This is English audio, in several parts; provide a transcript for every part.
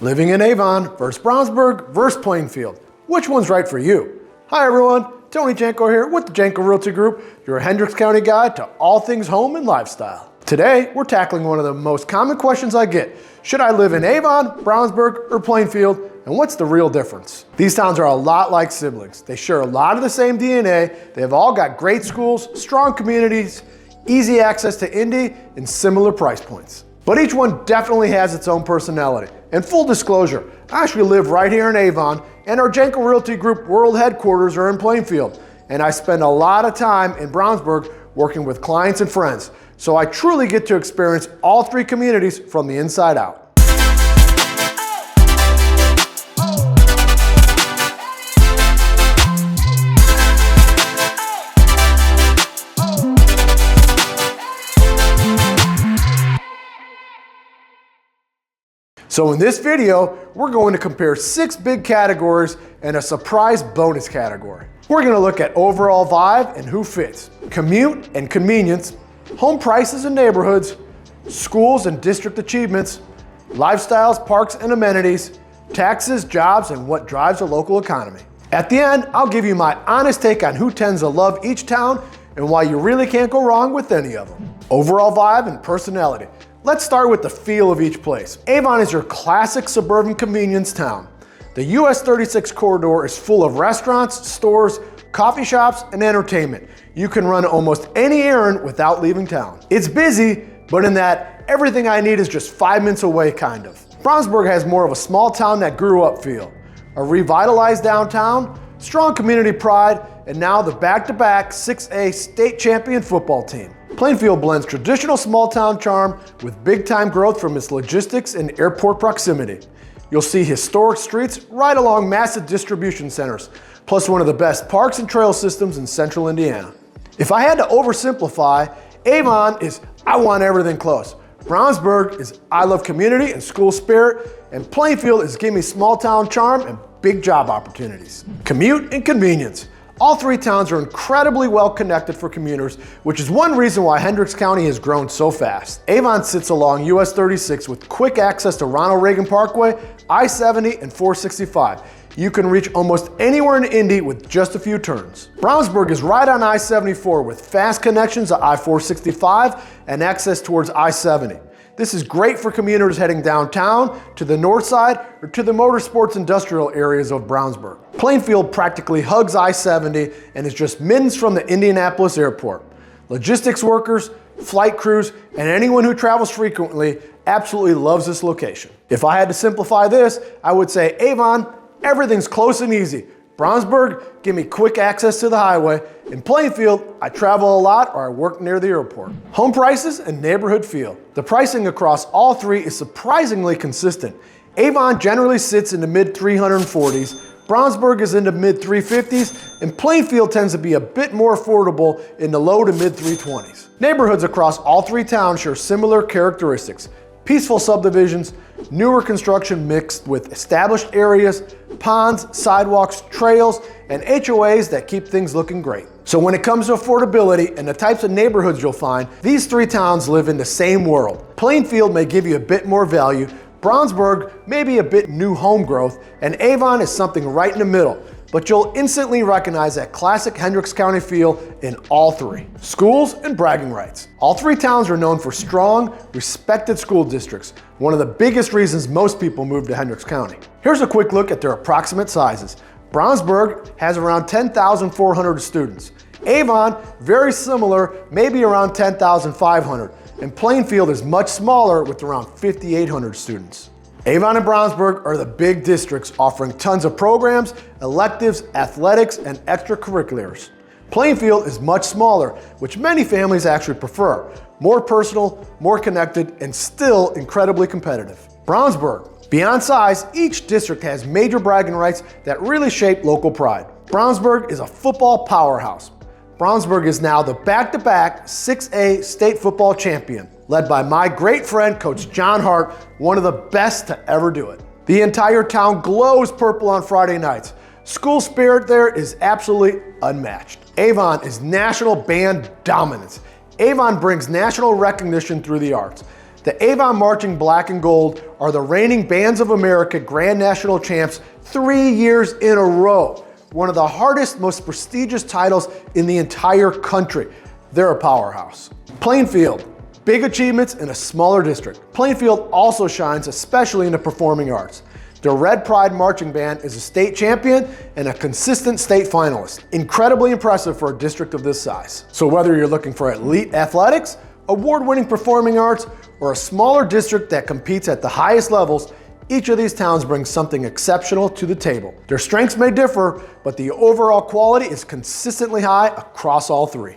Living in Avon versus Brownsburg versus Plainfield. Which one's right for you? Hi everyone, Tony Janko here with the Janko Realty Group, your Hendricks County guide to all things home and lifestyle. Today, we're tackling one of the most common questions I get. Should I live in Avon, Brownsburg, or Plainfield? And what's the real difference? These towns are a lot like siblings. They share a lot of the same DNA. They have all got great schools, strong communities, easy access to Indy, and similar price points. But each one definitely has its own personality. And full disclosure, I actually live right here in Avon, and our Janko Realty Group world headquarters are in Plainfield. And I spend a lot of time in Brownsburg working with clients and friends. So I truly get to experience all three communities from the inside out. So in this video, we're going to compare 6 big categories and a surprise bonus category. We're going to look at overall vibe and who fits, commute and convenience, home prices and neighborhoods, schools and district achievements, lifestyles, parks and amenities, taxes, jobs, and what drives the local economy. At the end, I'll give you my honest take on who tends to love each town and why you really can't go wrong with any of them. Overall vibe and personality. Let's start with the feel of each place. Avon is your classic suburban convenience town. The US 36 corridor is full of restaurants, stores, coffee shops, and entertainment. You can run almost any errand without leaving town. It's busy, but in that everything I need is just 5 minutes away kind of. Brownsburg has more of a small town that grew up feel. A revitalized downtown, strong community pride, and now the back-to-back 6A state champion football team. Plainfield blends traditional small-town charm with big-time growth from its logistics and airport proximity. You'll see historic streets right along massive distribution centers, plus one of the best parks and trail systems in central Indiana. If I had to oversimplify, Avon is I want everything close. Brownsburg is I love community and school spirit, and Plainfield is give me small-town charm and big job opportunities. Commute and convenience. All three towns are incredibly well connected for commuters, which is one reason why Hendricks County has grown so fast. Avon sits along US 36 with quick access to Ronald Reagan Parkway, I-70, and 465. You can reach almost anywhere in Indy with just a few turns. Brownsburg is right on I-74 with fast connections to I-465 and access towards I-70. This is great for commuters heading downtown, to the north side, or to the motorsports industrial areas of Brownsburg. Plainfield practically hugs I-70 and is just minutes from the Indianapolis airport. Logistics workers, flight crews, and anyone who travels frequently absolutely loves this location. If I had to simplify this, I would say Avon, everything's close and easy. Brownsburg, give me quick access to the highway. In Plainfield, I travel a lot or I work near the airport. Home prices and neighborhood feel. The pricing across all three is surprisingly consistent. Avon generally sits in the mid 340s, Brownsburg is in the mid 350s, and Plainfield tends to be a bit more affordable in the low to mid 320s. Neighborhoods across all three towns share similar characteristics. Peaceful subdivisions, newer construction mixed with established areas, ponds, sidewalks, trails, and HOAs that keep things looking great. So when it comes to affordability and the types of neighborhoods you'll find, these three towns live in the same world. Plainfield may give you a bit more value, Brownsburg may be a bit new home growth, and Avon is something right in the middle. But you'll instantly recognize that classic Hendricks County feel in all three. Schools and bragging rights. All three towns are known for strong, respected school districts, one of the biggest reasons most people move to Hendricks County. Here's a quick look at their approximate sizes. Brownsburg has around 10,400 students. Avon, very similar, maybe around 10,500. And Plainfield is much smaller with around 5,800 students. Avon and Brownsburg are the big districts offering tons of programs, electives, athletics, and extracurriculars. Plainfield is much smaller, which many families actually prefer. More personal, more connected, and still incredibly competitive. Brownsburg. Beyond size, each district has major bragging rights that really shape local pride. Brownsburg is a football powerhouse. Brownsburg is now the back-to-back 6A state football champion, led by my great friend, Coach John Hart, one of the best to ever do it. The entire town glows purple on Friday nights. School spirit there is absolutely unmatched. Avon is national band dominance. Avon brings national recognition through the arts. The Avon Marching Black and Gold are the reigning Bands of America Grand National Champs 3 years in a row. One of the hardest, most prestigious titles in the entire country. They're a powerhouse. Plainfield, big achievements in a smaller district. Plainfield also shines, especially in the performing arts. Their Red Pride Marching Band is a state champion and a consistent state finalist. Incredibly impressive for a district of this size. So whether you're looking for elite athletics, award-winning performing arts, or a smaller district that competes at the highest levels, each of these towns brings something exceptional to the table. Their strengths may differ, but the overall quality is consistently high across all three.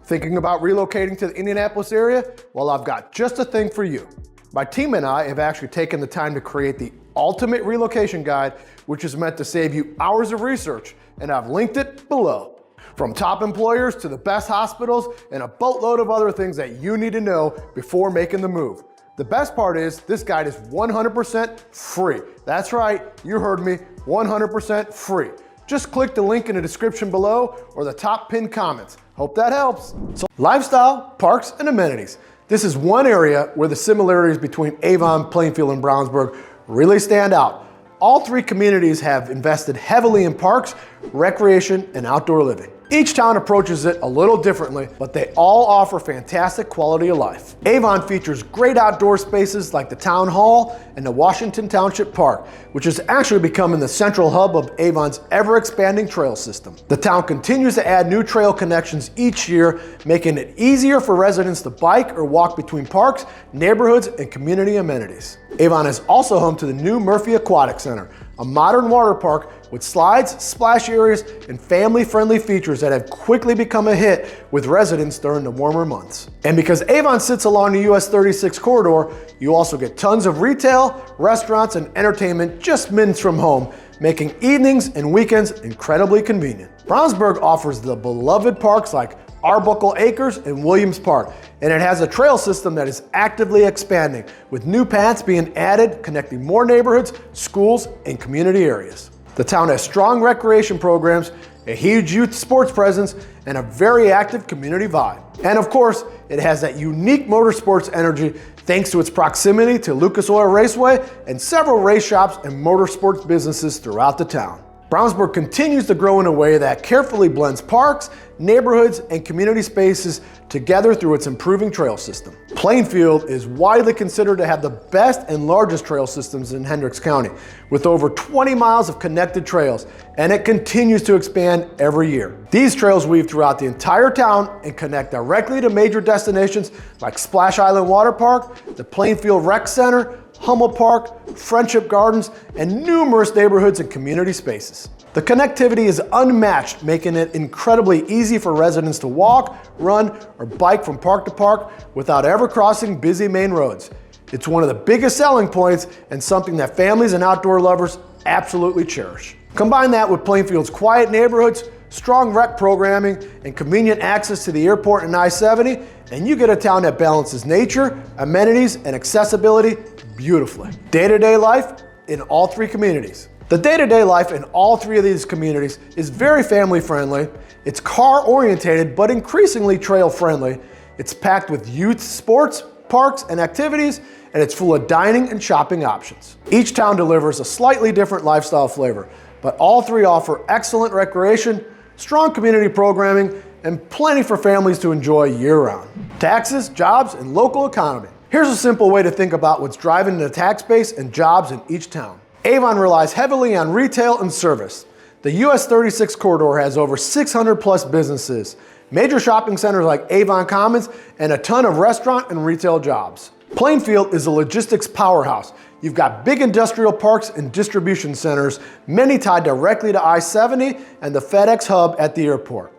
Thinking about relocating to the Indianapolis area? Well, I've got just a thing for you. My team and I have actually taken the time to create the ultimate relocation guide, which is meant to save you hours of research, and I've linked it below. From top employers to the best hospitals and a boatload of other things that you need to know before making the move. The best part is this guide is 100% free. That's right, you heard me, 100% free. Just click the link in the description below or the top pinned comments. Hope that helps. So, lifestyle, parks, and amenities. This is one area where the similarities between Avon, Plainfield, and Brownsburg really stand out. All three communities have invested heavily in parks, recreation, and outdoor living. Each town approaches it a little differently, but they all offer fantastic quality of life. Avon features great outdoor spaces like the Town Hall and the Washington Township Park, which is actually becoming the central hub of Avon's ever-expanding trail system. The town continues to add new trail connections each year, making it easier for residents to bike or walk between parks, neighborhoods, and community amenities. Avon is also home to the new Murphy Aquatic Center, a modern water park with slides, splash areas, and family-friendly features that have quickly become a hit with residents during the warmer months. And because Avon sits along the US 36 corridor, you also get tons of retail, restaurants, and entertainment just minutes from home, making evenings and weekends incredibly convenient. Brownsburg offers the beloved parks like Arbuckle Acres and Williams Park, and it has a trail system that is actively expanding, with new paths being added, connecting more neighborhoods, schools, and community areas. The town has strong recreation programs, a huge youth sports presence, and a very active community vibe. And of course, it has that unique motorsports energy thanks to its proximity to Lucas Oil Raceway and several race shops and motorsports businesses throughout the town. Brownsburg continues to grow in a way that carefully blends parks, neighborhoods, and community spaces together through its improving trail system. Plainfield is widely considered to have the best and largest trail systems in Hendricks County, with over 20 miles of connected trails, and it continues to expand every year. These trails weave throughout the entire town and connect directly to major destinations like Splash Island Water Park, the Plainfield Rec Center, Hummel Park, Friendship Gardens, and numerous neighborhoods and community spaces. The connectivity is unmatched, making it incredibly easy for residents to walk, run, or bike from park to park without ever crossing busy main roads. It's one of the biggest selling points and something that families and outdoor lovers absolutely cherish. Combine that with Plainfield's quiet neighborhoods, strong rec programming, and convenient access to the airport and I-70, and you get a town that balances nature, amenities, and accessibility beautifully. Day-to-day life in all three communities. The day-to-day life in all three of these communities is very family-friendly. It's car-oriented, but increasingly trail-friendly. It's packed with youth sports, parks, and activities, and it's full of dining and shopping options. Each town delivers a slightly different lifestyle flavor, but all three offer excellent recreation, strong community programming, and plenty for families to enjoy year-round. Taxes, jobs, and local economy. Here's a simple way to think about what's driving the tax base and jobs in each town. Avon relies heavily on retail and service. The US 36 corridor has over 600 plus businesses, major shopping centers like Avon Commons, and a ton of restaurant and retail jobs. Plainfield is a logistics powerhouse. You've got big industrial parks and distribution centers, many tied directly to I-70 and the FedEx hub at the airport.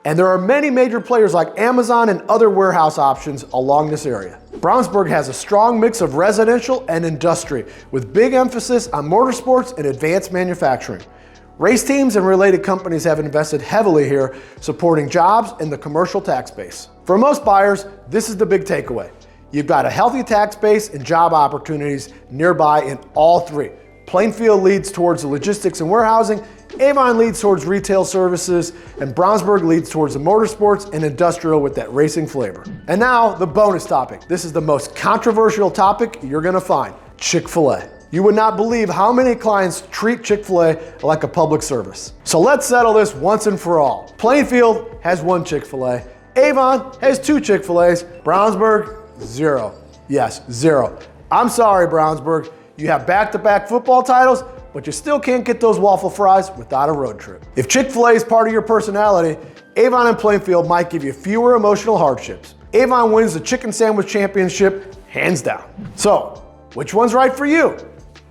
And there are many major players like Amazon and other warehouse options along this area. Brownsburg has a strong mix of residential and industry, with big emphasis on motorsports and advanced manufacturing. Race teams and related companies have invested heavily here, supporting jobs in the commercial tax base. For most buyers, this is the big takeaway. You've got a healthy tax base and job opportunities nearby in all three. Plainfield leads towards logistics and warehousing, Avon leads towards retail services, and Brownsburg leads towards the motorsports and industrial with that racing flavor. And now, the bonus topic. This is the most controversial topic you're gonna find: Chick-fil-A. You would not believe how many clients treat Chick-fil-A like a public service. So let's settle this once and for all. Plainfield has 1 Chick-fil-A. Avon has 2 Chick-fil-A's. Brownsburg, 0. Yes, 0. I'm sorry, Brownsburg. You have back-to-back football titles, but you still can't get those waffle fries without a road trip. If Chick-fil-A is part of your personality, Avon and Plainfield might give you fewer emotional hardships. Avon wins the chicken sandwich championship, hands down. So, which one's right for you?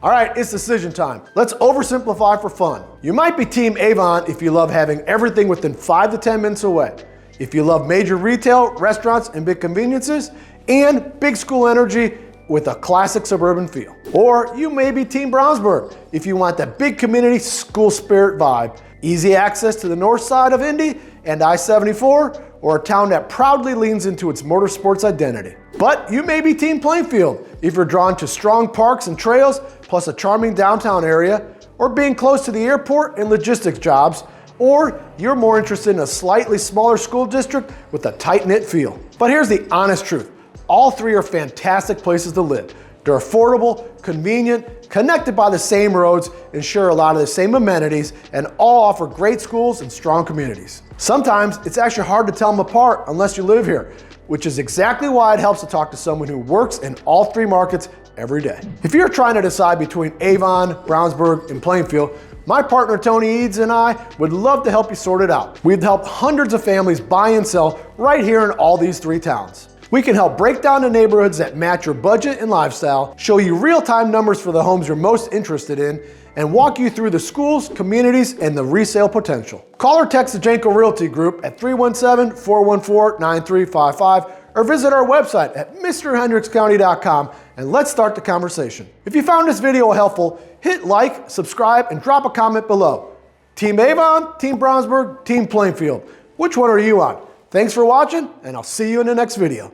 All right, it's decision time. Let's oversimplify for fun. You might be Team Avon if you love having everything within 5 to 10 minutes away. If you love major retail, restaurants, and big conveniences, and big school energy with a classic suburban feel. Or you may be Team Brownsburg if you want that big community school spirit vibe, easy access to the north side of Indy and I-74, or a town that proudly leans into its motorsports identity. But you may be Team Plainfield if you're drawn to strong parks and trails, plus a charming downtown area, or being close to the airport and logistics jobs, or you're more interested in a slightly smaller school district with a tight-knit feel. But here's the honest truth. All 3 are fantastic places to live. They're affordable, convenient, connected by the same roads, and share a lot of the same amenities, and all offer great schools and strong communities. Sometimes it's actually hard to tell them apart unless you live here, which is exactly why it helps to talk to someone who works in all 3 markets every day. If you're trying to decide between Avon, Brownsburg, and Plainfield, my partner Tony Eads and I would love to help you sort it out. We've helped hundreds of families buy and sell right here in all these 3 towns. We can help break down the neighborhoods that match your budget and lifestyle, show you real-time numbers for the homes you're most interested in, and walk you through the schools, communities, and the resale potential. Call or text the Janko Realty Group at 317-414-9355 or visit our website at mrhendrickscounty.com and let's start the conversation. If you found this video helpful, hit like, subscribe, and drop a comment below. Team Avon, Team Brownsburg, Team Plainfield. Which one are you on? Thanks for watching, and I'll see you in the next video.